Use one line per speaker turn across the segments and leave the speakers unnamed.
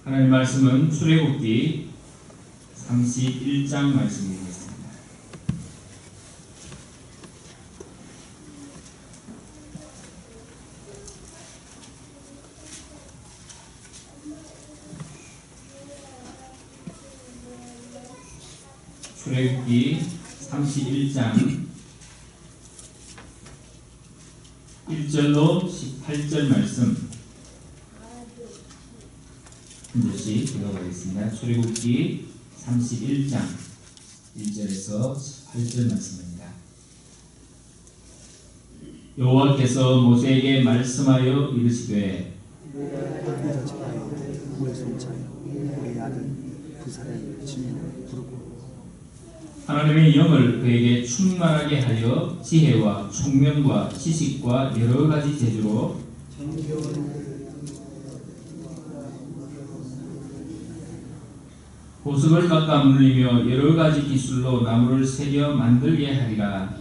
하나님 말씀은 출애굽기 31장 말씀이겠습니다. 출애굽기 31장 1절로 18절 말씀 한 절씩 읽어가겠습니다. 출애굽기 31장 1절에서 18절 말씀입니다. 여호와께서 모세에게 말씀하여 이르시되 하나님의 영을 그에게 충만하게 하여 지혜와 총명과 지식과 여러 가지 재주로 보석을 깎아 물리며 여러 가지 기술로 나무를 새겨 만들게 하리라.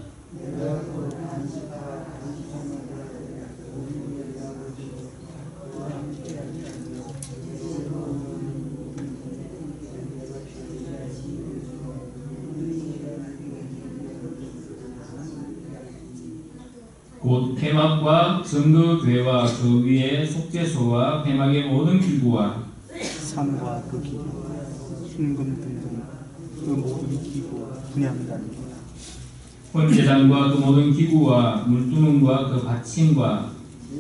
곧 회막과 증거궤와 그 위에 속죄소와 회막의 모든 기구와
산과 그 기구, 순금 등등 그 모든 기구 분양단이라.
혼제장과 그 모든 기구와 물두멍과 그 받침과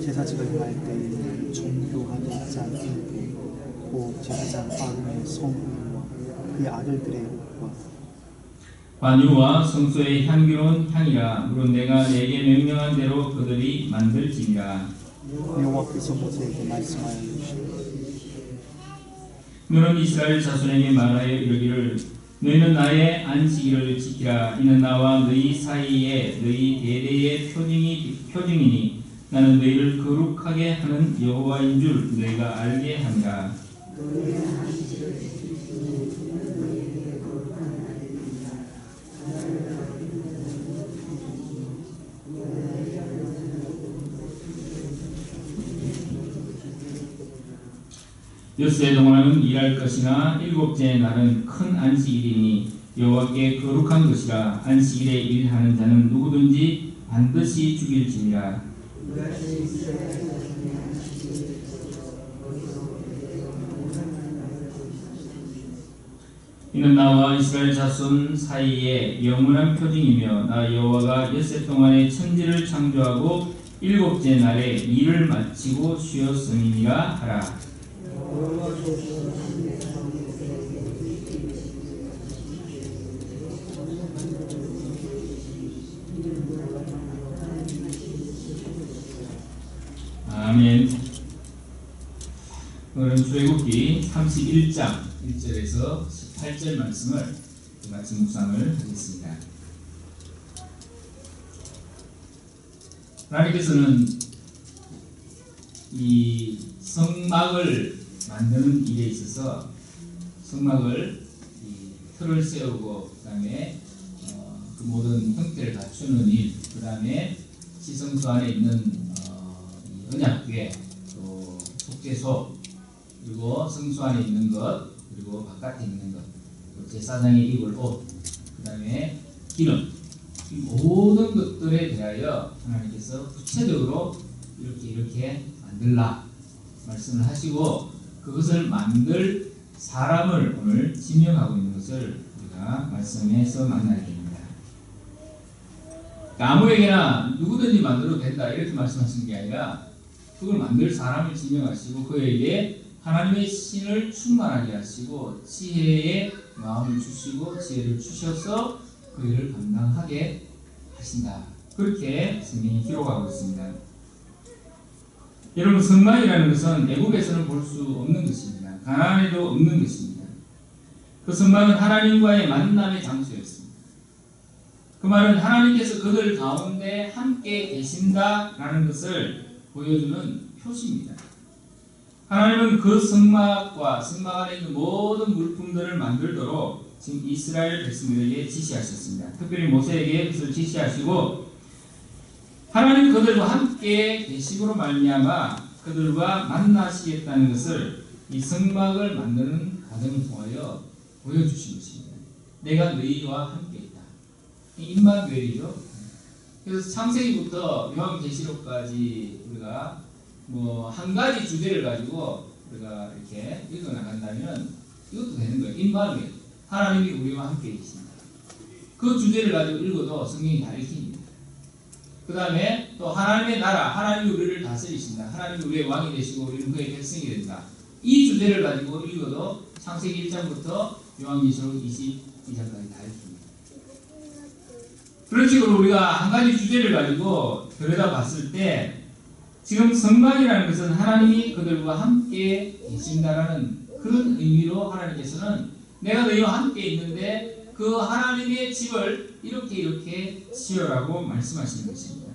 제사직을 행할 때에 정교하게 하지 않게 곧 제사장 아론의 성과 그의 아들들의 옷과
관유와 성소의 향기로운 향이라. 물은 내가 내게 명령한 대로 그들이 만들지니라.
여호와께서 모세에게 말씀하여 이르시되
너는 이스라엘 자손에게 말하여 이르기를 너희는 나의 안식일을 지키라. 이는 나와 너희 사이에 너희 대대의 표징이니 나는 너희를 거룩하게 하는 여호와인 줄 너희가 알게 하니라. 엿새 동안은 일할 것이나 일곱째 날은 큰 안식일이니 여호와께 거룩한 것이라. 안식일에 일하는 자는 누구든지 반드시 죽일지니라. 이는 나와 이스라엘 자손 사이에 영원한 표징이며 나 여호와가 엿새 동안에 천지를 창조하고 일곱째 날에 일을 마치고 쉬었음이니라 하라. 아멘. 오늘은 출애굽기 31장 1절에서 18절 말씀을 같이 묵상을 하겠습니다. 하나님께서는 이 성막을 만드는 일에 있어서 성막을 틀을 세우고 그다음에 그 모든 형태를 갖추는 일, 그다음에 지성소 안에 있는 언약궤, 또 속죄소, 그리고 성소 안에 있는 것, 그리고 바깥에 있는 것, 또 제사장이 입을 옷, 그다음에 기름, 이 모든 것들에 대하여 하나님께서 구체적으로 이렇게 만들라 말씀을 하시고 그것을 만들 사람을 오늘 지명하고 있는 것을 우리가 말씀에서 만나게 됩니다. 아무에게나 누구든지 만들어도 된다 이렇게 말씀하시는 게 아니라 그걸 만들 사람을 지명하시고 그에게 하나님의 신을 충만하게 하시고 지혜의 마음을 주시고 지혜를 주셔서 그 일을 감당하게 하신다. 그렇게 성경이 기록하고 있습니다. 여러분, 성막이라는 것은 애국에서는 볼 수 없는 것입니다. 가나안에도 없는 것입니다. 그 성막은 하나님과의 만남의 장소였습니다. 그 말은 하나님께서 그들 가운데 함께 계신다라는 것을 보여주는 표시입니다. 하나님은 그 성막과 성막 안에 있는 모든 물품들을 만들도록 지금 이스라엘 백성들에게 지시하셨습니다. 특별히 모세에게 그것을 지시하시고 하나님 그들과 함께 계심으로 말미암아 그들과 만나시겠다는 것을 이 성막을 만드는 과정을 통하여 보여주신 것입니다. 내가 너희와 함께 있다. 임마누엘이죠. 그래서 창세기부터 요한계시록까지 우리가 뭐 한 가지 주제를 가지고 우리가 이렇게 읽어 나간다면 이것도 되는 거예요. 임마누엘, 하나님이 우리와 함께 계십니다. 그 주제를 가지고 읽어도 성경이 다 읽힙니다. 그 다음에 또 하나님의 나라, 하나님이 우리를 다스리신다. 하나님이 우리의 왕이 되시고 우리는 그의 백성이 된다. 이 주제를 가지고 읽어도 창세기 1장부터 요한계시록 22장까지 다 읽힙니다. 그런 식으로 우리가 한 가지 주제를 가지고 들여다봤을 때 지금 성막이라는 것은 하나님이 그들과 함께 계신다라는 그런 의미로 하나님께서는 내가 너희와 함께 있는데 그 하나님의 집을 이렇게 지으라고 말씀하시는 것입니다.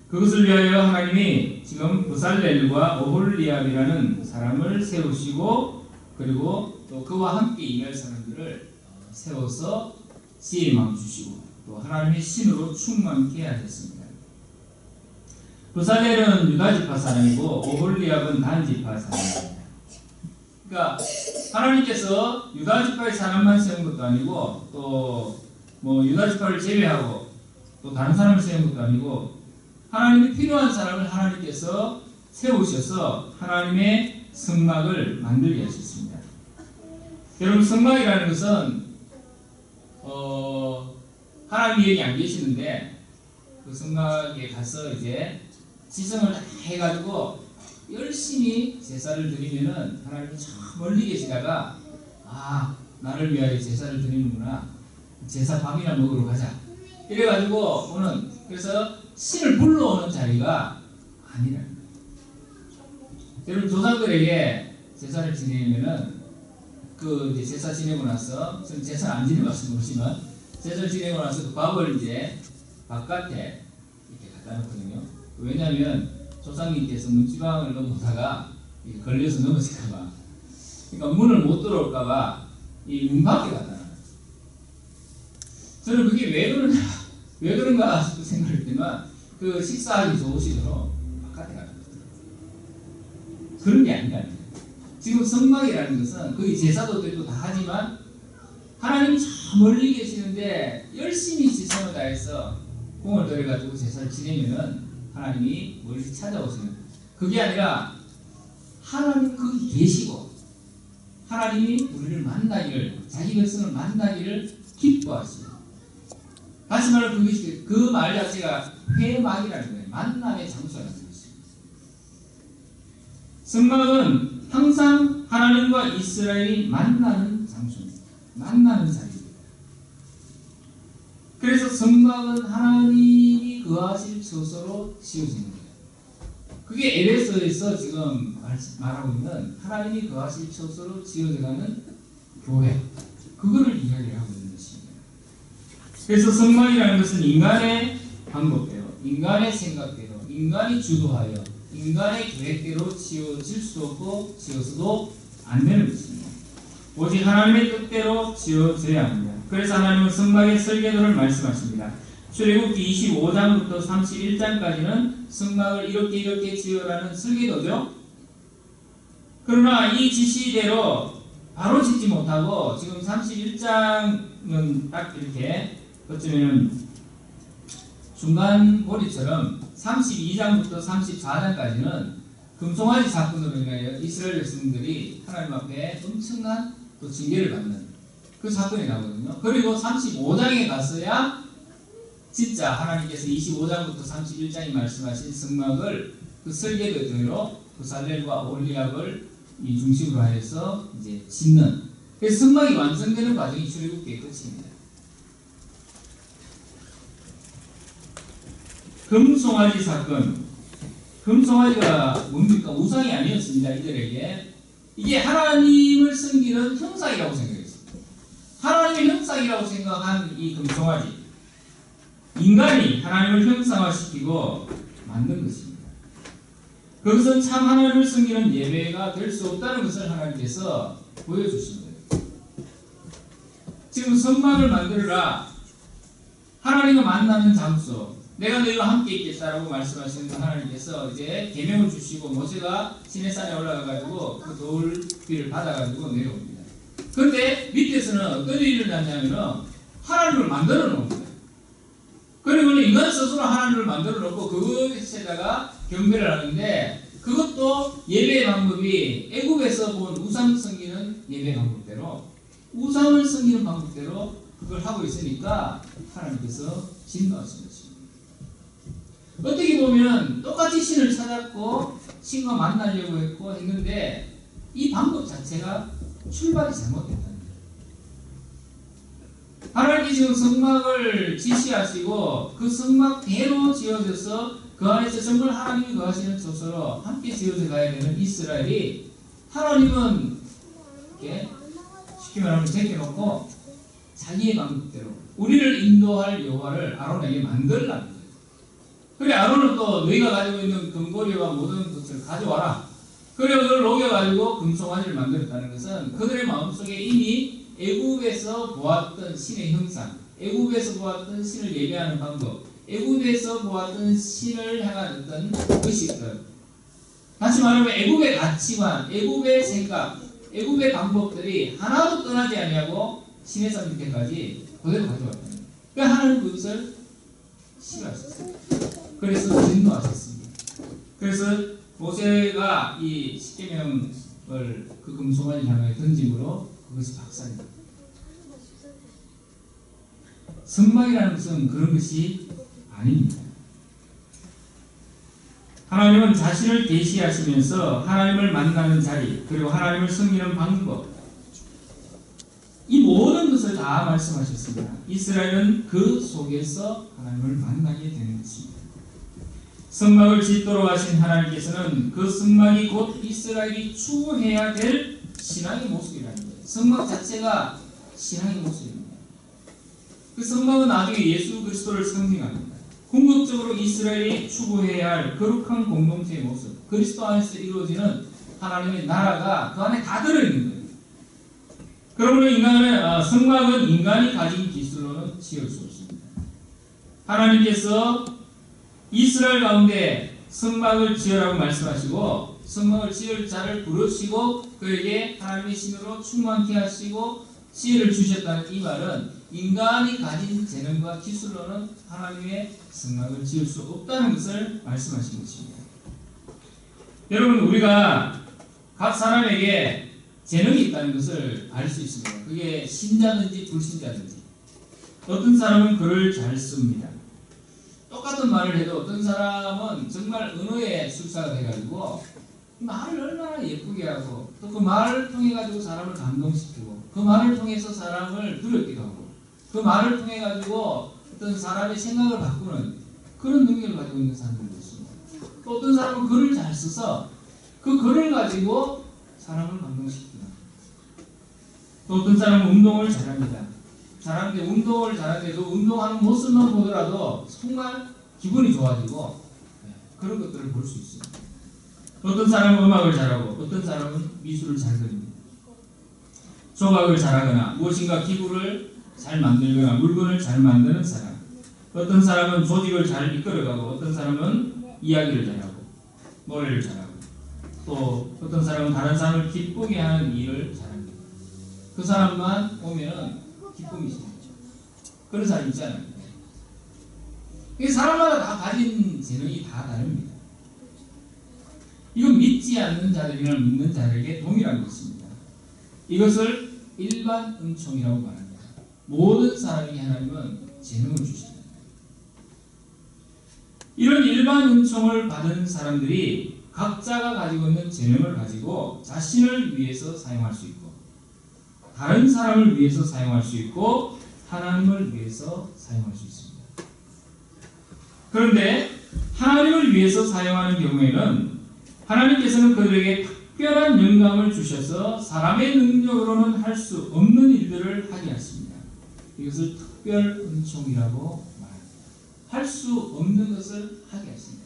그것을 위하여 하나님이 지금 부살렐과 오홀리압이라는 사람을 세우시고 그리고 또 그와 함께 임할 사람들을 세워서 지혜의 마음 주시고 또 하나님의 신으로 충만케 하셨습니다. 부살렐은 유다지파 사람이고 오홀리압은 단지파 사람입니다. 그러니까 하나님께서 유다지파의 사람만 세운 것도 아니고 또 뭐 유다지파를 제외하고 또 다른 사람을 세운 것도 아니고 하나님이 필요한 사람을 하나님께서 세우셔서 하나님의 성막을 만들게 하셨습니다. 여러분 성막이라는 것은 하나님이 여기 안 계시는데 그 성막에 가서 이제 지성을 다 해가지고 열심히 제사를 드리면은 하나님이 참 멀리 계시다가 나를 위하여 제사를 드리는구나, 제사 밥이나 먹으러 가자 이래가지고 오는, 그래서 신을 불러오는 자리가 아니라는 거예요. 여러분 조상들에게 제사를 지내면은 그 이제 제사 지내고 나서, 저는 제사를 안 지내봐서 모르지만 제사를 지내고 나서 그 밥을 이제 바깥에 이렇게 갖다 놓거든요. 왜냐하면 조상님께서 문지방을 넘어다가 걸려서 넘어질까봐, 그러니까 문을 못 들어올까봐 이 문 밖에 갖다 놔요. 저는 그게 왜 그런가 싶은 생각을 했지만 그 식사하기 좋으시도록 바깥에 갖다 놔요. 그런 게 아니라 지금 성막이라는 것은 거기 제사도 드리고 다 하지만 하나님이 저 멀리 계시는데 열심히 지성을 다해서 공을 들여가지고 제사를 지내면은 하나님이 멀리 찾아오시는, 그게 아니라 하나님 거기 계시고 하나님이 우리를 만나기를, 자기 백성을 만나기를 기뻐하시고, 다시 말로 그것이 그 말 자체가 회막이라는 거예요. 만남의 장소라는 것입니다. 성막은 항상 하나님과 이스라엘이 만나는 장소입니다. 만나는 자리입니다. 그래서 성막은 하나님이 거하실 처소로 지어진 거예요. 그게 에베소에서 지금 말하고 있는 하나님이 거하실 처소로 지어져가는 교회, 그거를 이야기를 하고 있는 것입니다. 그래서 성막이라는 것은 인간의 방법대로, 인간의 생각대로, 인간이 주도하여 인간의 계획대로 지어질 수도 없고 지어서도 안 되는 것입니다. 오직 하나님의 뜻대로 지어져야 합니다. 그래서 하나님은 성막의 설계도를 말씀하십니다. 출애굽기 25장부터 31장까지는 성막을 이렇게 지으라는 설계도죠. 그러나 이 지시대로 바로 짓지 못하고 지금 31장은 딱 이렇게 어쩌면 중간 고리처럼 32장부터 34장까지는 금송아지 사건으로 인하여 이스라엘 백성들이 하나님 앞에 엄청난 또 징계를 받는 그 사건이 나오거든요. 그리고 35장에 갔어야 진짜 하나님께서 25장부터 31장이 말씀하신 성막을 그 설계도대로 부살렐과 오홀리압을 이 중심으로 하여서 이제 짓는, 그래서 성막이 완성되는 과정이 출애굽기의 끝입니다. 금송아지 사건, 금송아지가 뭡니까? 우상이 아니었습니다. 이들에게 이게 하나님을 섬기는 형상이라고 생각했습니다. 하나님의 형상이라고 생각한 이 금송아지, 인간이 하나님을 형상화시키고 만든 것입니다. 그것은 참 하나님을 섬기는 예배가 될 수 없다는 것을 하나님께서 보여주신 거예요. 지금 성막을 만들어라, 하나님과 만나는 장소, 내가 너희와 함께 있겠다라고 말씀하시는 하나님께서 이제 계명을 주시고 모세가 시내산에 올라가가지고 그 돌비를 받아가지고 내려옵니다. 그런데 밑에서는 어떤 일이 일어나냐면은 하나님을 만들어 놓은 거예요. 그러면 인간 스스로 하나님을 만들어 놓고 그것에다가 경배를 하는데, 그것도 예배의 방법이 애굽에서 본 우상 섬기는 예배 방법대로, 우상을 섬기는 방법대로 그걸 하고 있으니까 하나님께서 진노하신 것입니다. 어떻게 보면 똑같이 신을 찾았고 신과 만나려고 했는데 이 방법 자체가 출발이 잘못됐다는 거예요. 하나님께서 성막을 지시하시고 그 성막대로 지어져서 그 안에서 정말 하나님이 거하시는 곳으로 함께 지어져 가야 되는 이스라엘이, 하나님은 이렇게 쉽게 말하면 제껴놓고 자기의 방법대로 우리를 인도할 여호와를 아론에게 만들라는 거예요. 그래, 아론은 또 너희가 가지고 있는 금고리와 모든 것을 가져와라. 그래, 그걸 녹여가지고 금송아지를 만들었다는 것은 그들의 마음속에 이미 애굽에서 보았던 신의 형상, 애굽에서 보았던 신을 예배하는 방법, 애굽에서 보았던 신을 향한 어떤 의식들, 다시 말하면 애굽의 가치관, 애굽의 생각, 애굽의 방법들이 하나도 떠나지 아니하고 신의 산 밑에까지 그대로 가져왔다는 거예요. 그러니까 하나님 그것을 싫어하셨어요. 그래서 진노하셨습니다. 그래서 모세가 이 십계명을 그 금송아지 향하여 던짐으로 그것이 박살입니다. 성막이라는 것은 그런 것이 아닙니다. 하나님은 자신을 계시하시면서 하나님을 만나는 자리, 그리고 하나님을 섬기는 방법, 이 모든 것을 다 말씀하셨습니다. 이스라엘은 그 속에서 하나님을 만나게 되는 것입니다. 성막을 짓도록 하신 하나님께서는 그 성막이 곧 이스라엘이 추구해야 될 신앙의 모습이라는 거예요. 성막 자체가 신앙의 모습입니다. 그 성막은 나중에 예수 그리스도를 상징합니다. 궁극적으로 이스라엘이 추구해야 할 거룩한 공동체의 모습, 그리스도 안에서 이루어지는 하나님의 나라가 그 안에 다 들어있는 거예요. 그러므로 성막은 인간이 가진 기술로는 지을 수 없습니다. 하나님께서 이스라엘 가운데 성막을 지으라고 말씀하시고 성막을 지을 자를 부르시고 그에게 하나님의 신으로 충만케 하시고 지혜를 주셨다는 이 말은 인간이 가진 재능과 기술로는 하나님의 성막을 지을 수 없다는 것을 말씀하신 것입니다. 여러분, 우리가 각 사람에게 재능이 있다는 것을 알 수 있습니다. 그게 신자든지 불신자든지. 어떤 사람은 글을 잘 씁니다. 똑같은 말을 해도 어떤 사람은 정말 언어의 술사가 돼가지고 말을 얼마나 예쁘게 하고 또 그 말을 통해 가지고 사람을 감동시키고 그 말을 통해서 사람을 두렵게 하고 그 말을 통해 가지고 어떤 사람의 생각을 바꾸는 그런 능력을 가지고 있는 사람들도 있습니다. 또 어떤 사람은 글을 잘 써서 그 글을 가지고 사람을 감동시키고, 또 어떤 사람은 운동을 잘합니다. 잘하는데 운동을 잘하는데도 운동하는 모습만 보더라도 정말 기분이 좋아지고 그런 것들을 볼 수 있습니다. 어떤 사람은 음악을 잘하고 어떤 사람은 미술을 잘 그립니다. 조각을 잘하거나 무엇인가 기구를 잘 만들거나 물건을 잘 만드는 사람, 어떤 사람은 조직을 잘 이끌어가고 어떤 사람은 이야기를 잘하고 노래를 잘하고 또 어떤 사람은 다른 사람을 기쁘게 하는 일을 잘합니다. 그 사람만 보면은 기쁨이 있습니다. 그런 사람 있잖아요. 사람마다 다 가진 재능이 다 다릅니다. 이건 믿지 않는 자들이나 믿는 자들에게 동일한 것입니다. 이것을 일반 은총이라고 말합니다. 모든 사람에게 하나님은 재능을 주십니다. 이런 일반 은총을 받은 사람들이 각자가 가지고 있는 재능을 가지고 자신을 위해서 사용할 수 있고 다른 사람을 위해서 사용할 수 있고 하나님을 위해서 사용할 수 있습니다. 그런데 하나님을 위해서 사용하는 경우에는 하나님께서는 그들에게 특별한 영감을 주셔서 사람의 능력으로는 할 수 없는 일들을 하게 하십니다. 이것을 특별 은총이라고 말합니다. 할 수 없는 것을 하게 하십니다.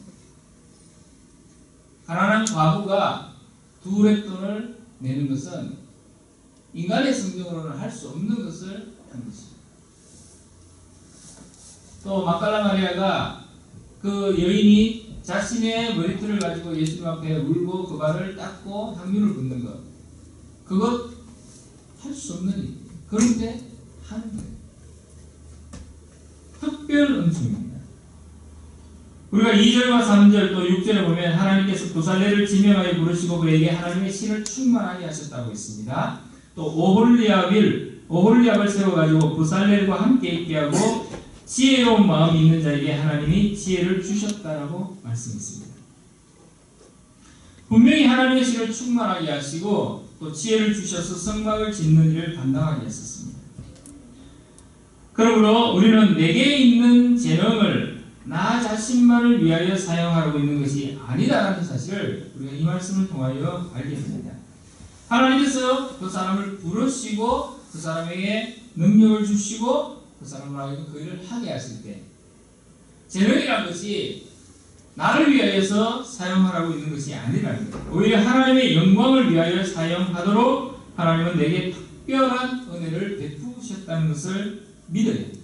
가난한 과부가 두 렙돈을 내는 것은 인간의 성경으로는 할 수 없는 것을 한 것입니다. 또 막달라 마리아가 그 여인이 자신의 머리털을 가지고 예수님 앞에 울고 그 발을 닦고 향유를 붓는 것, 그것 할 수 없는 일. 그런데 하는 거예요. 특별 은총입니다. 우리가 2절과 3절 또 6절에 보면 하나님께서 부살레를 지명하여 부르시고 그에게 하나님의 신을 충만하게 하셨다고 했습니다. 또 오홀리압을 세워가지고 부살렐과 함께 있게 하고 지혜로운 마음이 있는 자에게 하나님이 지혜를 주셨다라고 말씀했습니다. 분명히 하나님의 신을 충만하게 하시고 또 지혜를 주셔서 성막을 짓는 일을 감당하게 했었습니다. 그러므로 우리는 내게 있는 재능을 나 자신만을 위하여 사용하고 있는 것이 아니다라는 사실을 우리가 이 말씀을 통하여 알게 됩니다. 하나님께서 그 사람을 부르시고 그 사람에게 능력을 주시고 그 사람을 하여금 그 일을 하게 하실 때 재능이란 것이 나를 위하여서 사용하라고 있는 것이 아니라는 거예요. 오히려 하나님의 영광을 위하여 사용하도록 하나님은 내게 특별한 은혜를 베푸셨다는 것을 믿어야 합니다.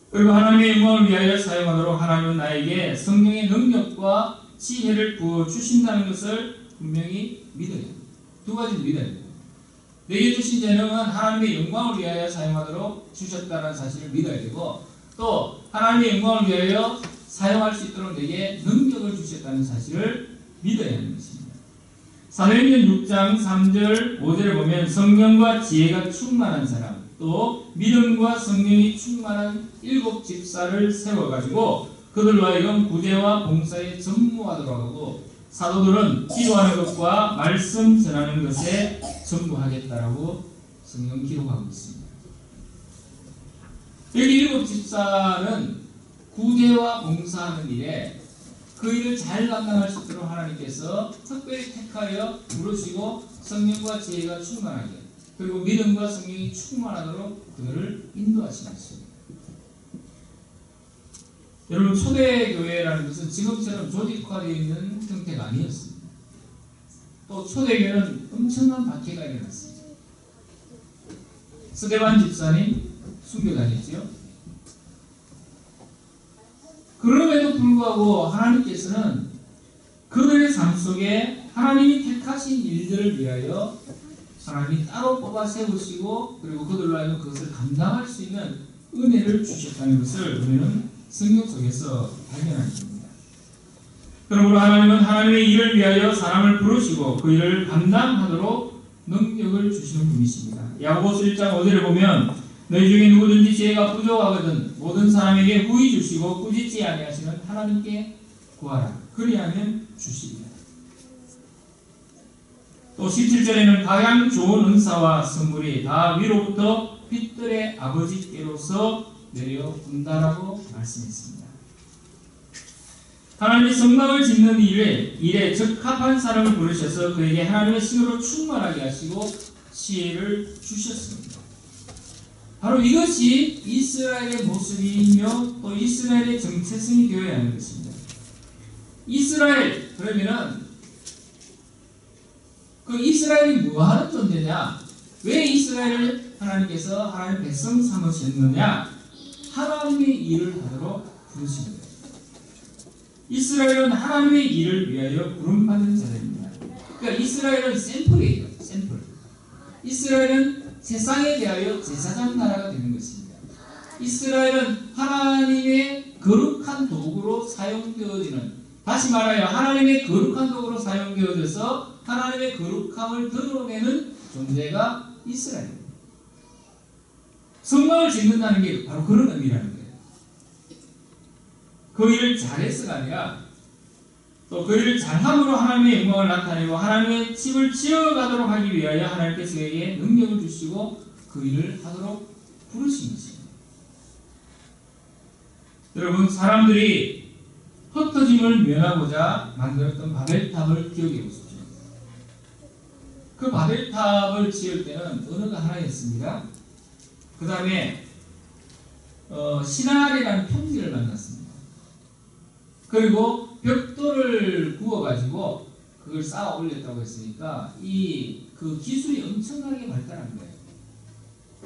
그리고 하나님의 영광을 위하여 사용하도록 하나님은 나에게 성령의 능력과 지혜를 부어주신다는 것을 분명히 믿어야 합니다. 두 가지를 믿어야 합니다. 내게 주신 재능은 하나님의 영광을 위하여 사용하도록 주셨다는 사실을 믿어야 되고 또 하나님의 영광을 위하여 사용할 수 있도록 내게 능력을 주셨다는 사실을 믿어야 하는 것입니다. 사도행전 6장 3절 5절에 보면 성령과 지혜가 충만한 사람 또 믿음과 성령이 충만한 7 집사를 세워가지고 그들로 하여금 구제와 봉사에 전무하도록 하고 사도들은 기도하는 것과 말씀 전하는 것에 전무하겠다라고 성경 기록하고 있습니다. 여기 7 집사는 구제와 봉사하는 일에 그 일을 잘 감당할 수 있도록 하나님께서 특별히 택하여 부르시고 성령과 지혜가 충만하게 그리고 믿음과 성령이 충만하도록 그들을 인도하시는 것입니다. 여러분 초대교회라는 것은 지금처럼 조직화되어 있는 형태가 아니었습니다. 또 초대교회는 엄청난 박해가 일어났습니다. 스데반 집사님 순교당했지요. 그럼에도 불구하고 하나님께서는 그들의 삶 속에 하나님이 택하신 일들을 위하여 하나님이 따로 뽑아 세우시고 그리고 그들로 하여금 그것을 감당할 수 있는 은혜를 주셨다는 것을 우리는 성경 속에서 발견하게 됩니다. 그러므로 하나님은 하나님의 일을 위하여 사람을 부르시고 그 일을 감당하도록 능력을 주시는 분이십니다. 야고보서 1장 5절을 보면 너희 중에 누구든지 지혜가 부족하거든 모든 사람에게 후히 주시고 꾸짖지 아니하시는 하나님께 구하라. 그리하면 주시리라. 또 17절에는 가장 좋은 은사와 선물이 다 위로부터 빛들의 아버지께로서 내려온다라고 말씀했습니다. 하나님이 성막을 짓는 일에 적합한 사람을 부르셔서 그에게 하나님의 신으로 충만하게 하시고 지혜를 주셨습니다. 바로 이것이 이스라엘의 모습이며 또 이스라엘의 정체성이 되어야 하는 것입니다. 이스라엘 그러면은 그 이스라엘이 뭐하는 존재냐? 왜 이스라엘을 하나님께서 하나님의 백성 삼으셨느냐? 하나님의 일을 하도록 부르신 거예요. 이스라엘은 하나님의 일을 위하여 부름받은 자들입니다. 그러니까 이스라엘은 샘플이에요. 샘플. 이스라엘은 세상에 대하여 제사장 나라가 되는 것입니다. 이스라엘은 하나님의 거룩한 도구로 사용되어지는 다시 말하여 하나님의 거룩한 도구로 사용되어져서 하나님의 거룩함을 드러내는 존재가 이스라엘입니다. 성막을 짓는다는 게 바로 그런 의미라는 거예요. 그 일을 잘해서가 아니라 또 그 일을 잘함으로 하나님의 영광을 나타내고 하나님의 집을 지어가도록 하기 위하여 하나님께서 그에게 능력을 주시고 그 일을 하도록 부르신 것입니다. 여러분 사람들이 흩어짐을 면하고자 만들었던 바벨탑을 기억해 보십시오. 그 바벨탑을 지을 때는 언어가 하나였습니다. 그 다음에 시나리라는 평지를 만났습니다. 그리고 벽돌을 구워가지고 그걸 쌓아 올렸다고 했으니까 그 기술이 엄청나게 발달한 거예요.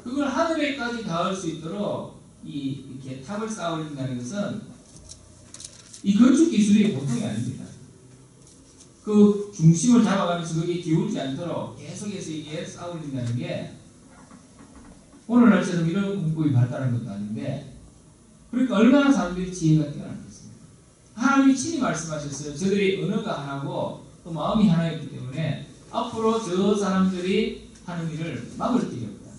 그걸 하늘에까지 닿을 수 있도록 이렇게 탑을 쌓아 올린다는 것은 이 건축 기술이 보통이 아닙니다. 그 중심을 잡아가면서 거기에 기울지 않도록 계속해서 이게 쌓아올린다는 게 오늘날처럼 이런 공법이 발달한 것도 아닌데, 그러니까 얼마나 사람들이 지혜가 뛰어나겠습니까? 하나님이 친히 말씀하셨어요. 저들이 언어가 하나고 또 마음이 하나였기 때문에 앞으로 저 사람들이 하는 일을 막을 길이 없다.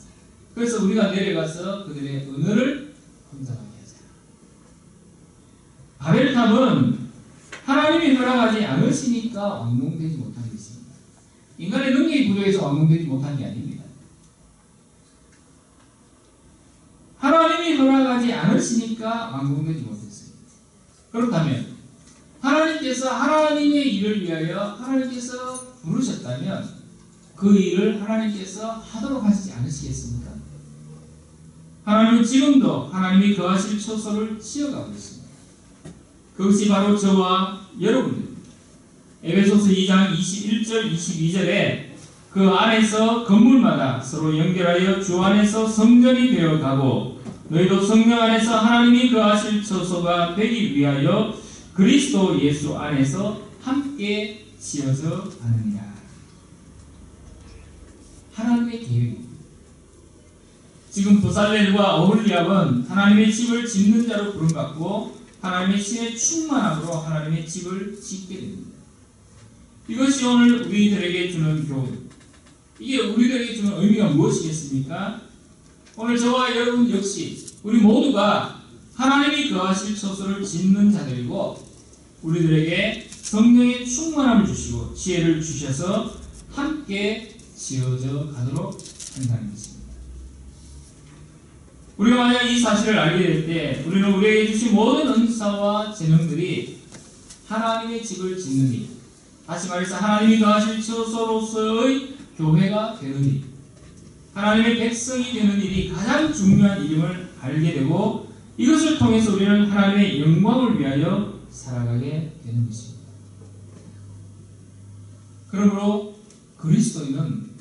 그래서 우리가 내려가서 그들의 언어를 분석하게 하자. 바벨탑은 하나님이 허락하지 않으시니까 완공되지 못한 것입니다. 인간의 능력이 부족해서 완공되지 못한 게 아닙니다. 하나님이 허락하지 않으시니까 완공되지 못했습니다. 그렇다면 하나님께서 하나님의 일을 위하여 하나님께서 부르셨다면 그 일을 하나님께서 하도록 하시지 않으시겠습니까? 하나님은 지금도 하나님이 거하실 처소를 지어가고 있습니다. 그것이 바로 저와 여러분들입니다. 에베소서 2장 21절 22절에 그 안에서 건물마다 서로 연결하여 주 안에서 성전이 되어가고 너희도 성령 안에서 하나님이 거하실 처소가 되기 위하여 그리스도 예수 안에서 함께 지어져 가느니라. 하나님의 계획입니다. 지금 부살렐과 오홀리압은 하나님의 집을 짓는 자로 부름받고 하나님의 신의 충만함으로 하나님의 집을 짓게 됩니다. 이것이 오늘 우리들에게 주는 교훈. 이게 우리들에게 주는 의미가 무엇이겠습니까? 오늘 저와 여러분 역시 우리 모두가 하나님이 거하실 처소를 짓는 자들이고 우리들에게 성령의 충만함을 주시고 지혜를 주셔서 함께 지어져 가도록 한다는 것입니다. 우리가 만약 이 사실을 알게 될 때 우리는 우리에게 주신 모든 은사와 재능들이 하나님의 집을 짓는 일, 다시 말해서 하나님이 거하실 처소로서의 교회가 되는 일, 하나님의 백성이 되는 일이 가장 중요한 일임을 알게 되고 이것을 통해서 우리는 하나님의 영광을 위하여 살아가게 되는 것입니다. 그러므로 그리스도인은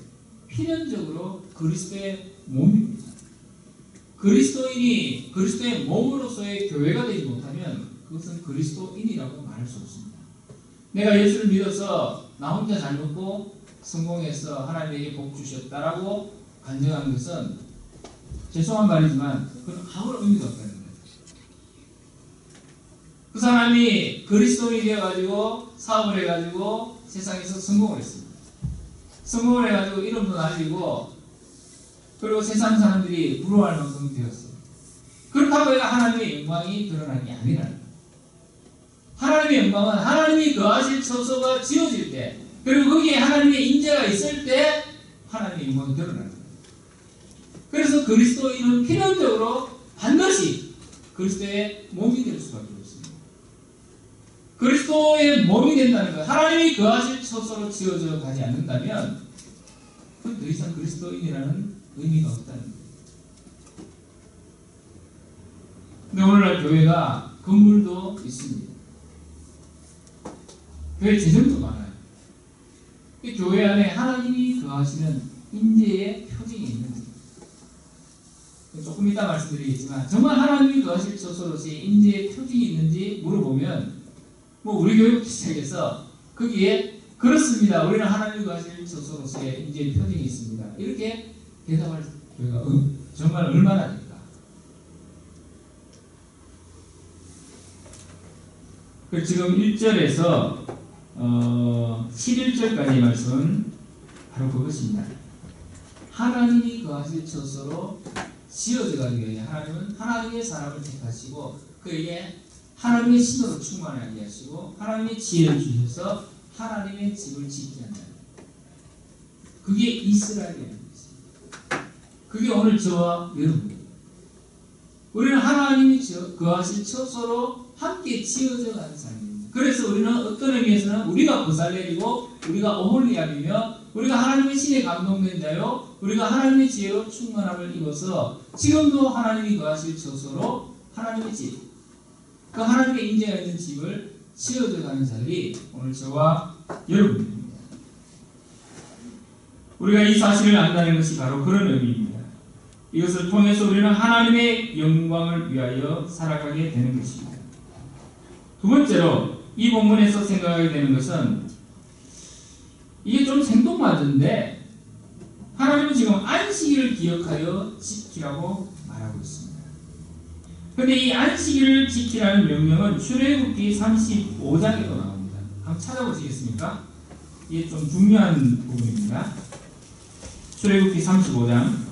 필연적으로 그리스도의 몸입니다. 그리스도인이 그리스도의 몸으로서의 교회가 되지 못하면 그것은 그리스도인이라고 말할 수 없습니다. 내가 예수를 믿어서 나 혼자 잘 먹고 성공해서 하나님에게 복 주셨다라고 간증하는 것은 죄송한 말이지만 그건 아무런 의미가 없다는 거예요. 그 사람이 그리스도인이 되어가지고 사업을 해가지고 세상에서 성공을 했습니다. 성공을 해가지고 이름도 날리고 그리고 세상 사람들이 부러워할 만큼 되었어요. 그렇다고 해서 하나님의 영광이 드러나는 게 아니라는 거예요. 하나님의 영광은 하나님이 거하실 처소가 지어질 때 그리고 거기에 하나님의 인재가 있을 때 하나님의 영광이 드러나는 거예요. 그래서 그리스도인은 필연적으로 반드시 그리스도의 몸이 될 수밖에 없습니다. 그리스도의 몸이 된다는 것, 하나님이 거하실 처소로 지어져 가지 않는다면 그건 더 이상 그리스도인이라는 의미가 없다는 거예요. 근데 오늘날 교회가 건물도 있습니다. 교회 재정도 많아요. 교회 안에 하나님이 거하시는 인재의 표징이 있는 거예요. 조금 이따 말씀드리겠지만 정말 하나님이 거하실 처소로서의 인재의 표징이 있는지 물어보면 우리 교회부터 시작해서 거기에 그렇습니다. 우리는 하나님이 거하실 처소로서의 인재의 표징이 있습니다. 이렇게 대답할 교회가 정말 얼마나 될까? 그 지금 1절에서 11절까지의 말씀은 바로 그것입니다. 하나님이 거하실 처소로 지어져 가기 위해 하나님은 하나님의 사람을 택하시고 그에게 하나님의 신으로 충만하게 하시고 하나님의 지혜를 주셔서 하나님의 집을 짓게 한다. 그게 이스라엘이에요. 그게 오늘 저와 여러분입니다. 우리는 하나님이 거하실 처소로 함께 지어져 가는 삶입니다. 그래서 우리는 어떤 의미에서는 우리가 부살렐이고 우리가 오홀리압이며 우리가 하나님의 신에 감동된 자요 우리가 하나님의 지혜로 충만함을 입어서 지금도 하나님이 거하실 처소로 하나님의 집, 그 하나님의 인재가 있는 집을 지어져 가는 자들이 오늘 저와 여러분입니다. 우리가 이 사실을 안다는 것이 바로 그런 의미입니다. 이것을 통해서 우리는 하나님의 영광을 위하여 살아가게 되는 것입니다. 두 번째로 이 본문에서 생각하게 되는 것은 이게 좀 생뚱맞은데 하나님은 지금 안식일을 기억하여 지키라고 말하고 있습니다. 그런데 이 안식일을 지키라는 명령은 출애굽기 35장에도 나옵니다. 한번 찾아보시겠습니까? 이게 좀 중요한 부분입니다. 출애굽기 35장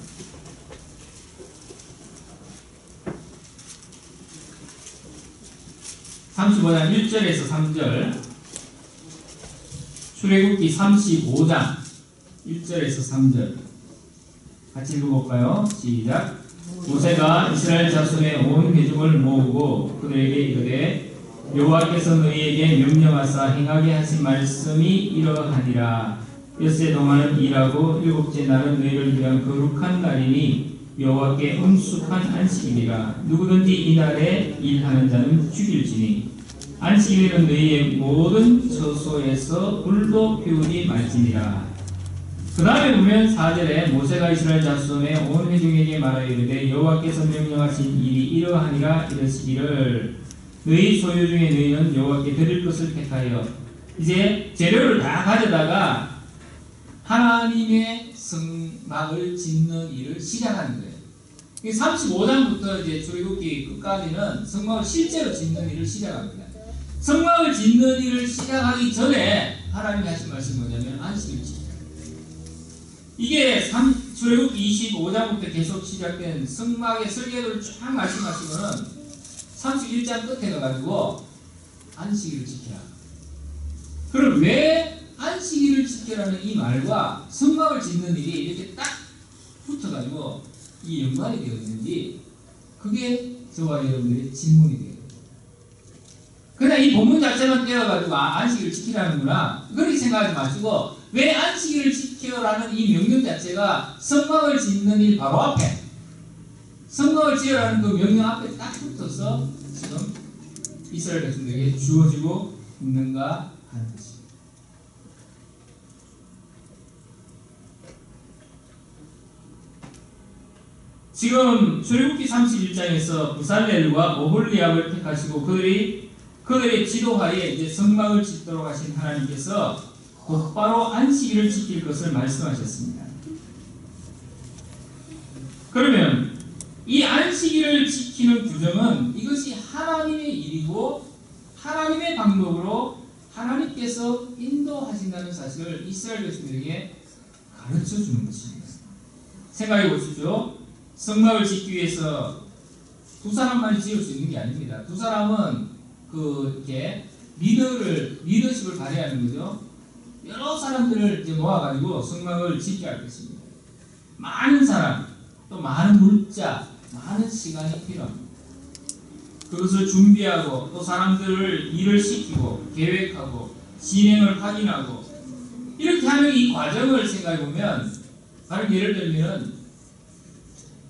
1절에서 3절. 출애굽기 35장 1절에서 3절 같이 읽어볼까요? 시작. 모세가 이스라엘 자손의 온 회중을 모으고 그들에게 이르되 여호와께서 너희에게 명령하사 행하게 하신 말씀이 이러하니라. 엿새 동안은 일하고 일곱째 날은 너희를 위한 거룩한 날이니 여호와께 음숙한 안식일이라. 누구든지 이날에 일하는 자는 죽일지니 안식일에는 너희의 모든 처소에서 불도 피우지 말지니라. 그 다음에 보면 4절에 모세가 이스라엘 자손의 온 회중에게 말하여 이르되 여호와께서 명령하신 일이 이러하니라 이르시기를 너희 소유 중에 너희는 여호와께 드릴 것을 택하여. 이제 재료를 다 가져다가 하나님의 성막을 짓는 일을 시작하는 거예요. 35장부터 이제 출애굽기 끝까지는 성막을 실제로 짓는 일을 시작합니다. 성막을 짓는 일을 시작하기 전에 하나님이 하신 말씀이 뭐냐면 안식일을 지키라. 이게 출애굽기 25장부터 계속 시작된 성막의 설계도를 쫙 말씀하시면은 31장 끝에 가가지고 안식일을 지키라. 그럼 왜 안식일을 지키라는 이 말과 성막을 짓는 일이 이렇게 딱 붙어가지고 이 연관이 되어 있는지 그게 저와 여러분들의 질문이 돼요. 그냥 이 본문 자체만 떼어가지고 안식일을 지키라는구나 그렇게 생각하지 마시고 왜 안식일을 지켜라는 이 명령 자체가 성막을 짓는 일 바로 앞에 성막을 지으라는 그 명령 앞에 딱 붙어서 지금 이스라엘 백성들에게 주어지고 있는가 하는 것입니다. 지금 출애굽기 31장에서 부살렐과 오홀리압을 택하시고 그들의 지도하에 이제 성막을 짓도록 하신 하나님께서 곧바로 안식일을 지킬 것을 말씀하셨습니다. 그러면 이 안식일을 지키는 규정은 이것이 하나님의 일이고 하나님의 방법으로 하나님께서 인도하신다는 사실을 이스라엘 백성들에게 가르쳐 주는 것입니다. 생각해 보십시오. 성막을 짓기 위해서 두 사람만이 지을 수 있는 게 아닙니다. 두 사람은 이렇게 리더십을 발휘하는 거죠. 여러 사람들을 이제 모아가지고 성막을 짓게 할 것입니다. 많은 사람, 또 많은 물자, 많은 시간이 필요합니다. 그것을 준비하고 또 사람들을 일을 시키고 계획하고 진행을 확인하고 이렇게 하는 이 과정을 생각해 보면 다른 예를 들면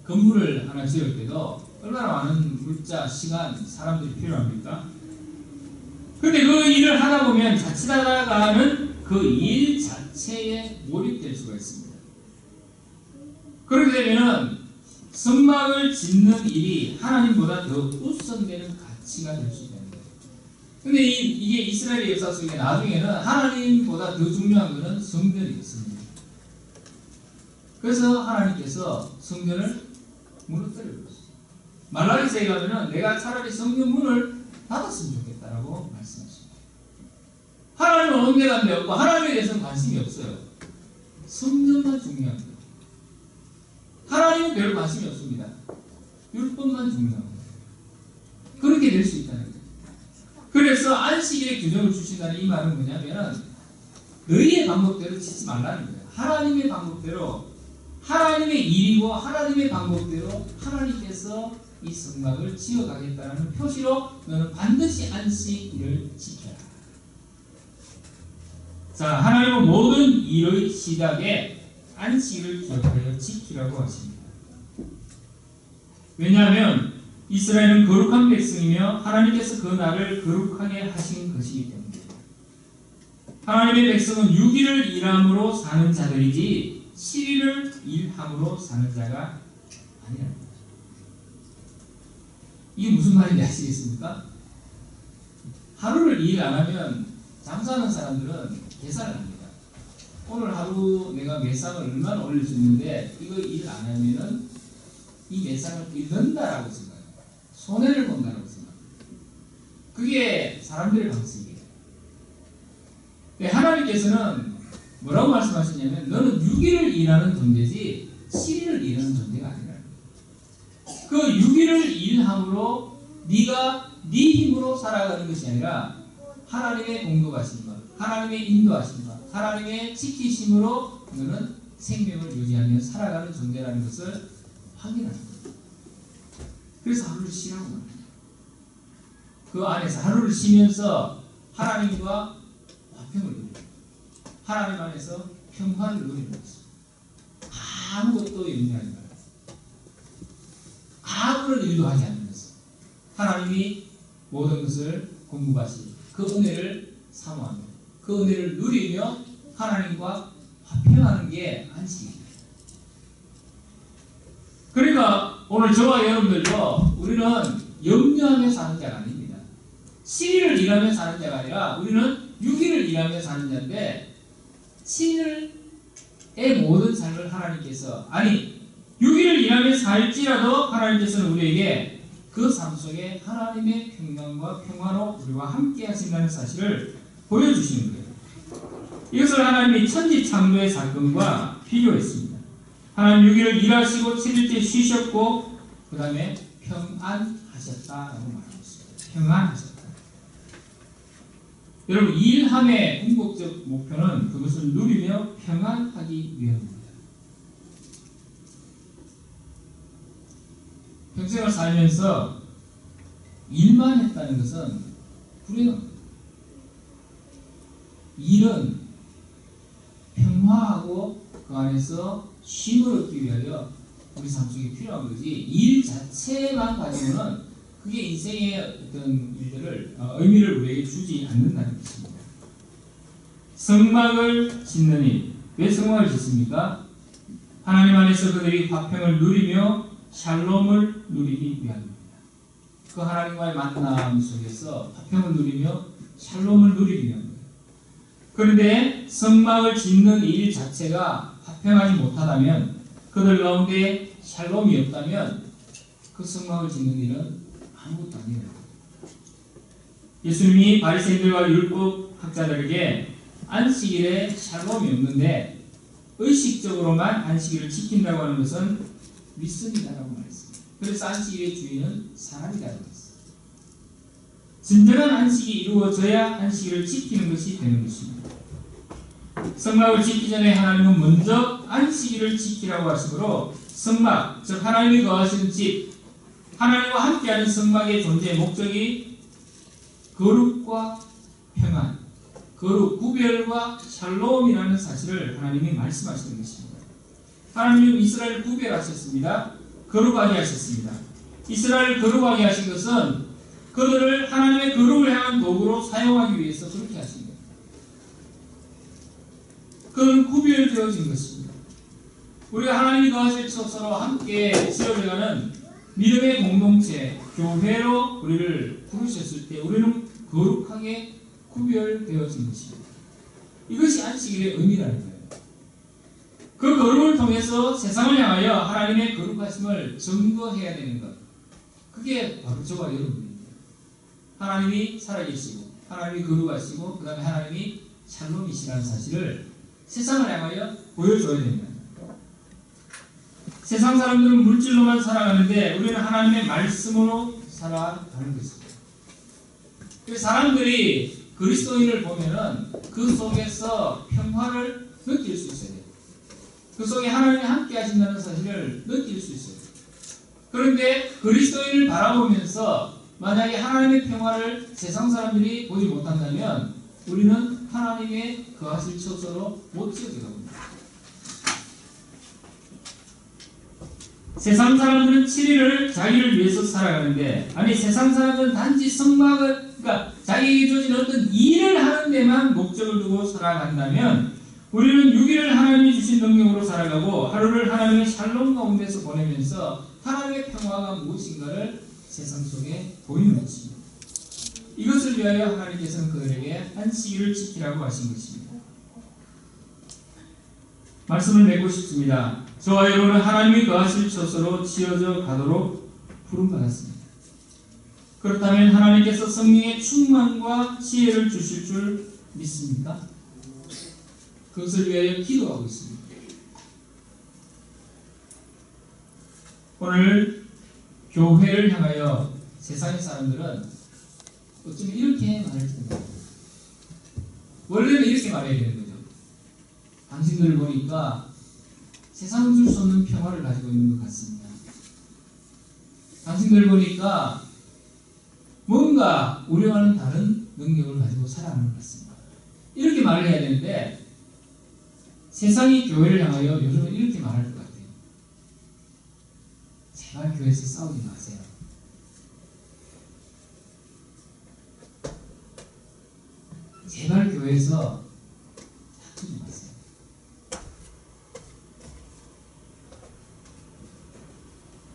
건물을 하나 지을 때도 얼마나 많은 물자, 시간, 사람들이 필요합니까? 근데 그 일을 하다 보면 자칫하다가는 그 일 자체에 몰입될 수가 있습니다. 그렇게 되면은 성막을 짓는 일이 하나님보다 더 우선되는 가치가 될 수 있다는 거예요. 근데 이게 이스라엘의 역사 속에 나중에는 하나님보다 더 중요한 것은 성전이었습니다. 그래서 하나님께서 성전을 무너뜨려 버렸어요. 말라기서에 가면은 내가 차라리 성전 문을 닫았으면 좋겠다라고 말씀하십니다. 하나님은 언제간데 없고 하나님에 대해서는 관심이 없어요. 성전만 중요한 거예요. 하나님은 별 관심이 없습니다. 율법만 중요한 거예요. 그렇게 될 수 있다는 거예요. 그래서 안식일의 규정을 주신다는 이 말은 뭐냐면은 너희의 방법대로 짓지 말라는 거예요. 하나님의 방법대로 하나님의 일이고 하나님의 방법대로 하나님께서 이 성막을 지어가겠다는 표시로 너는 반드시 안식일을 지켜라. 자, 하나님은 모든 일의 시작에 안식일을 기억하여 지키라고 하십니다. 왜냐하면 이스라엘은 거룩한 백성이며 하나님께서 그 날을 거룩하게 하신 것이기 때문입니다. 하나님의 백성은 6일을 일함으로 사는 자들이지 7일을 일함으로 사는 자가 아니라는 거죠. 이게 무슨 말인지 아시겠습니까? 하루를 일 안 하면 장사하는 사람들은 계산을 합니다. 오늘 하루 내가 매상을 얼마나 올릴 수 있는데 이거 일 안 하면은 이 매상을 잃는다라고 생각해요. 손해를 본다라고 생각해요. 그게 사람들의 방식이에요. 하나님께서는 뭐라고 말씀하시냐면 너는 6일을 일하는 존재지 7일을 일하는 존재가 아니라 그 6일을 일함으로 네가 네 힘으로 살아가는 것이 아니라 하나님의 공급하심과 하나님의 인도하심과 하나님의 지키심으로 너는 생명을 유지하며 살아가는 존재라는 것을 확인하는 거예요. 그래서 하루를 쉬라고 합니다. 그 안에서 하루를 쉬면서 하나님과 화평을 누리고 하나님 안에서 평화를 누리는 것입니다. 아무것도 염려하지 말아요. 아무런 일도 하지 않으면서 하나님이 모든 것을 공급하시고 그 은혜를 사모하며 그 은혜를 누리며 하나님과 화평하는 게 안식입니다. 그러니까 오늘 저와 여러분들도 우리는 염려하며 사는 자가 아닙니다. 7일을 일하며 사는 자가 아니라 우리는 6일을 일하며 사는 자인데 7일의 모든 삶을 하나님께서 6일을 일하며 살지라도 하나님께서는 우리에게 그 삶 속에 하나님의 평강과 평화로 우리와 함께 하신다는 사실을 보여주시는 거예요. 이것을 하나님이 천지창조의 사건과 비교했습니다. 하나님 6일을 일하시고 7일째 쉬셨고 그 다음에 평안하셨다라고 말하고 있습니다. 평안하셨다. 여러분 일함의 궁극적 목표는 그것을 누리며 평안하기 위함입니다. 평생을 살면서 일만 했다는 것은 불행합니다. 일은 평화하고 그 안에서 쉼을 얻기 위하여 우리 삶 속에 필요한 거지 일 자체만 가지고는 그게 인생의 어떤 일들을 의미를 우리에게 주지 않는다는 것입니다. 성막을 짓는 일. 왜 성막을 짓습니까? 하나님 안에서 그들이 화평을 누리며 샬롬을 누리기 위함입니다. 그 하나님과의 만남 속에서 화평을 누리며 샬롬을 누리기 위함입니다. 그런데 성막을 짓는 일 자체가 화평하지 못하다면 그들 가운데 샬롬이 없다면 그 성막을 짓는 일은 아무것도 아니에요. 예수님이 바리새인들과 율법 학자들에게 안식일에 샬롬이 없는데 의식적으로만 안식일을 지킨다고 하는 것은 믿음이다라고 말했습니다. 그래서 안식일의 주인은 사람이라고 했습니다. 진정한 안식이 이루어져야 안식일을 지키는 것이 되는 것입니다. 성막을 짓기 전에 하나님은 먼저 안식일을 지키라고 하시므로 성막, 즉 하나님이 거하시는 집, 하나님과 함께하는 성막의 존재의 목적이 거룩과 평안, 거룩, 구별과 샬롬이라는 사실을 하나님이 말씀하시는 것입니다. 하나님은 이스라엘을 구별하셨습니다. 거룩하게 하셨습니다. 이스라엘을 거룩하게 하신 것은 그들을 하나님의 거룩을 향한 도구로 사용하기 위해서 그렇게 하신 겁니다. 그건 구별되어진 것입니다. 우리가 하나님이 거하실 처소로 함께 지어져가는 믿음의 공동체, 교회로 우리를 부르셨을 때 우리는 거룩하게 구별되어진 것입니다. 이것이 안식일의 의미라는 거예요. 그 거룩을 통해서 세상을 향하여 하나님의 거룩하심을 증거해야 되는 것. 그게 바로 저와 여러분입니다. 하나님이 살아계시고 하나님이 거룩하시고 그 다음에 하나님이 샬롬이시라는 사실을 세상을 향하여 보여줘야 됩니다. 세상 사람들은 물질로만 살아가는데 우리는 하나님의 말씀으로 살아가는 것입니다. 그래서 사람들이 그리스도인을 보면은 그 속에서 평화를 느낄 수 있어야 돼요. 그 속에 하나님이 함께 하신다는 사실을 느낄 수 있어요. 그런데 그리스도인을 바라보면서 만약에 하나님의 평화를 세상 사람들이 보지 못한다면 우리는 하나님의 거하실 처소로 못 지어져 갑니다. 세상 사람들은 7일을 자기를 위해서 살아가는데 세상 사람들은 단지 성막을 그러니까 자기에게 주어진 어떤 일을 하는 데만 목적을 두고 살아간다면 우리는 6일을 하나님이 주신 능력으로 살아가고 하루를 하나님의 샬롬 가운데서 보내면서 하나님의 평화가 무엇인가를 세상 속에 보이는 것입니다. 이것을 위하여 하나님께서는 그들에게 안식일을 지키라고 하신 것입니다. 말씀을 맺고 싶습니다. 저와 여러분은 하나님이 거하실 처소로 지어져 가도록 부름받았습니다. 그렇다면 하나님께서 성령의 충만과 지혜를 주실 줄 믿습니까? 그것을 위하여 기도하고 있습니다. 오늘 교회를 향하여 세상의 사람들은 어쩌면 이렇게 말할 텐데, 원래는 이렇게 말해야 되는 거죠. 당신들을 보니까 세상은 줄 수 없는 평화를 가지고 있는 것 같습니다. 당신들 보니까 뭔가 우리와는 다른 능력을 가지고 살아가는 것 같습니다. 이렇게 말을 해야 되는데 세상이 교회를 향하여 요즘은 이렇게 말할 것 같아요. 제발 교회에서 싸우지 마세요. 제발 교회에서 다투지 마세요.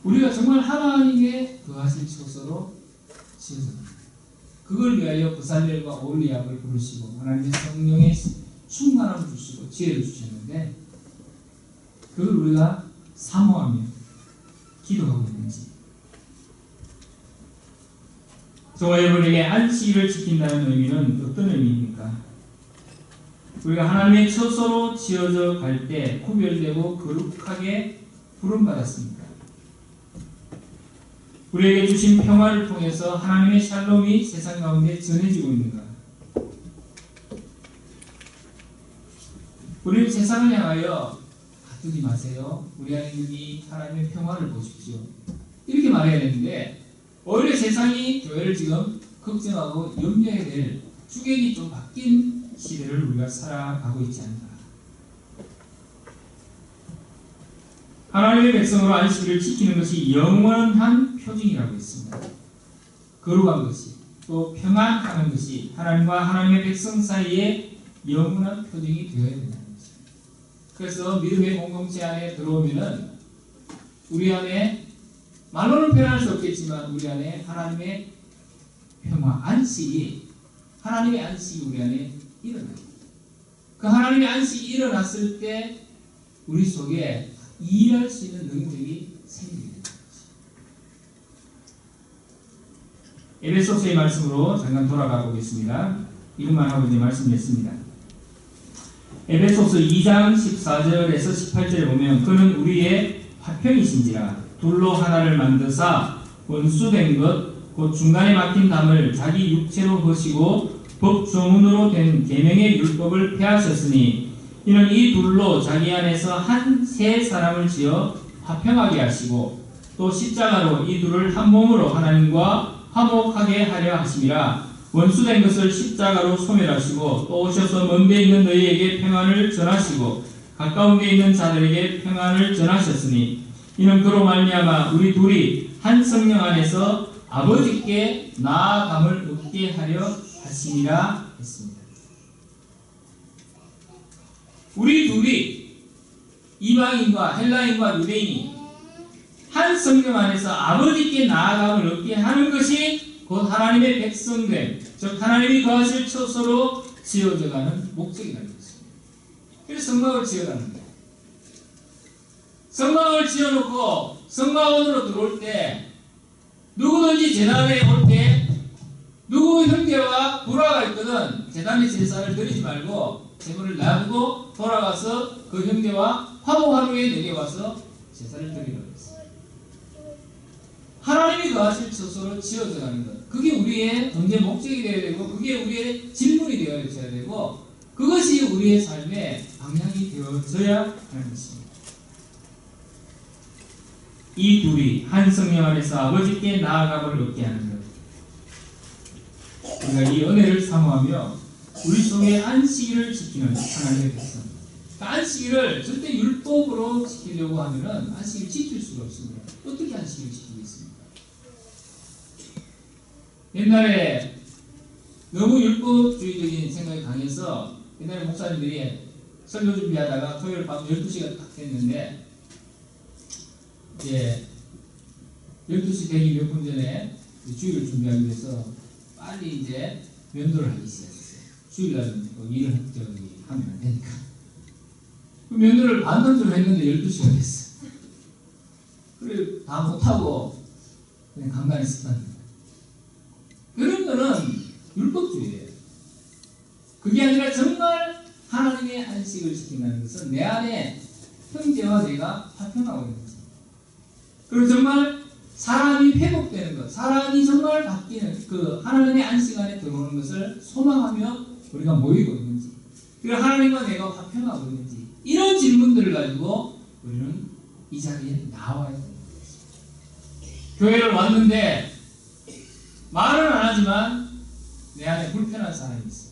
우리가 정말 하나님의 거하실 처소로 지어졌습니다. 그걸 위하여 부살렐과 올리압을 부르시고 하나님의 성령의 충만함을 주시고 지혜를 주셨는데 그걸 우리가 사모하며 기도하고 있는지, 저와 여러분에게 안식일을 지킨다는 의미는 어떤 의미입니까? 우리가 하나님의 처소로 지어져 갈 때 구별되고 거룩하게 부름받았습니다. 우리에게 주신 평화를 통해서 하나님의 샬롬이 세상 가운데 전해지고 있는가? 우리는 세상을 향하여 다투지 마세요. 우리 안에 있는 이 하나님의 평화를 보십시오. 이렇게 말해야 되는데 오히려 세상이 교회를 지금 걱정하고 염려해야 될 주객이 좀 바뀐 시대를 우리가 살아가고 있지 않나. 하나님의 백성으로 안식일을 지키는 것이 영원한 표징이라고 했습니다. 거룩한 것이, 또 평안하는 것이 하나님과 하나님의 백성 사이에 영원한 표징이 되어야 된다는 것입니다. 그래서 믿음의 공동체 안에 들어오면은 우리 안에 말로는 표현할 수 없겠지만 우리 안에 하나님의 평화, 안식이, 하나님의 안식이 우리 안에 일어납니다. 그 하나님의 안식이 일어났을 때 우리 속에 이해할 수 있는 능력이 생기게 됩니다. 에베소서의 말씀으로 잠깐 돌아가 보겠습니다. 이것만 하고 이제 말씀 냈습니다. 에베소서 2장 14절에서 18절에 보면 그는 우리의 화평이신지라 둘로 하나를 만드사 원수된 것 곧 중간에 막힌 담을 자기 육체로 거시고 법조문으로 된 계명의 율법을 폐하셨으니 이는 이 둘로 자기 안에서 한 새 사람을 지어 화평하게 하시고 또 십자가로 이 둘을 한 몸으로 하나님과 화목하게 하려 하심이라. 원수된 것을 십자가로 소멸하시고 또 오셔서 먼 데 있는 너희에게 평안을 전하시고 가까운 데 있는 자들에게 평안을 전하셨으니 이는 그로 말미암아 우리 둘이 한 성령 안에서 아버지께 나아감을 얻게 하려 하심이라 했습니다. 우리 둘이 이방인과 헬라인과 유대인이 한 성령 안에서 아버지께 나아감을 얻게 하는 것이 곧 하나님의 백성됨, 즉 하나님이 거하실 처소로 지어져가는 목적이라는 것입니다. 그래서 성막을 지어가는 거예요. 성막을 지어놓고 성막원으로 들어올 때 누구든지 제단에 올 때 누구 형제와 불화가 있거든 제단에 제사를 드리지 말고 제물을 놔두고 돌아가서 그 형제와 화목한 후에 내게 와서 제사를 드리라고 했어요. 하나님이 거하실 처소로 지어져 가는 것, 그게 우리의 존재 목적이 되어야 되고 그게 우리의 질문이 되어야 되고 그것이 우리의 삶의 방향이 되어져야 하는 것입니다. 이 둘이 한 성령 안에서 아버지께 나아감을 얻게 하는 것, 우리가 이 은혜를 사모하며 우리 속에 안식일을 지키는 하나님의 백성. 안식일을 절대 율법으로 지키려고 하면은 안식일을 지킬 수가 없습니다. 어떻게 안식일을 지키겠습니까? 옛날에 너무 율법주의적인 생각이 강해서 옛날에 목사님들이 설교 준비하다가 토요일 밤 12시가 딱 됐는데 이제 12시 되기 몇 분 전에 주일을 준비하기 위해서 빨리 이제 면도를 하기 시작했어요. 주일날은 일을 하면 되니까. 그 면도를 반년쯤 했는데 12시간 됐어. 그래 다 못하고 그냥 간간히 습관입니다. 그런 거는 율법주의예요. 그게 아니라 정말 하나님의 안식을 지킨다는 것은 내 안에 형제와 내가 화평하고 있는 거죠. 그리고 정말 사람이 회복되는 것, 사람이 정말 바뀌는 그 하나님의 안식 안에 들어오는 것을 소망하며 우리가 모이고 있는지, 그리고 하나님과 내가 화평하고 있는지, 이런 질문들을 가지고 우리는 이 자리에 나와야 됩니다. 교회를 왔는데 말은 안 하지만 내 안에 불편한 사람이 있어요.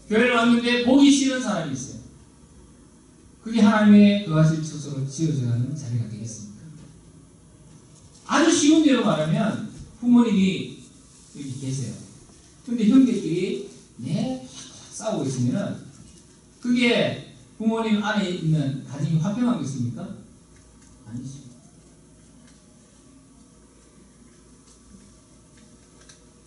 교회를 왔는데 보기 싫은 사람이 있어요. 그게 하나님의 거하실 처소로 지어져가는 자리가 되겠습니까? 아주 쉬운 대로 말하면 부모님이 여기 계세요. 근데 형제끼리 확 싸우고 있으면 그게 부모님 안에 있는 가정이 화평한 것입니까? 아니죠.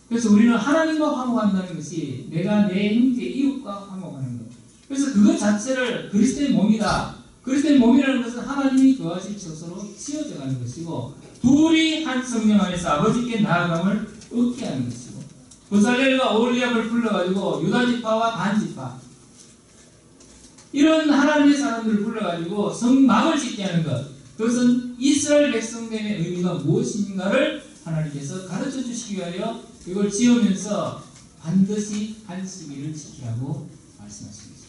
그래서 우리는 하나님과 화목한다는 것이 내가 내 형제 이웃과 화목하는 것. 그래서 그것 자체를 그리스도의 몸이다. 그리스도의 몸이라는 것은 하나님이 거하실 처소로 지어져가는 것이고, 둘이 한 성령 안에서 아버지께 나아감을 얻게 하는 것이고, 부살렐과 오홀리압을 불러가지고 유다지파와 단지파, 이런 하나님의 사람들을 불러가지고 성막을 짓게 하는 것, 그것은 이스라엘 백성됨의 의미가 무엇인가를 하나님께서 가르쳐 주시기 위하여 이걸 지으면서 반드시 안식일을 지키라고 말씀하신 것입니다.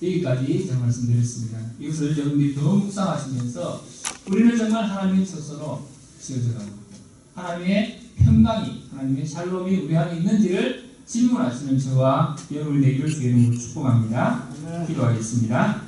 여기까지 제가 말씀드렸습니다. 이것을 여러분들이 더 묵상하시면서 우리는 정말 하나님의 처소로 지어져가고 하나님의 평강이, 하나님의 샬롬이 우리 안에 있는지를 질문하시는 저와 여러분이 되기를 주의 이름으로 축복합니다. 기도하겠습니다.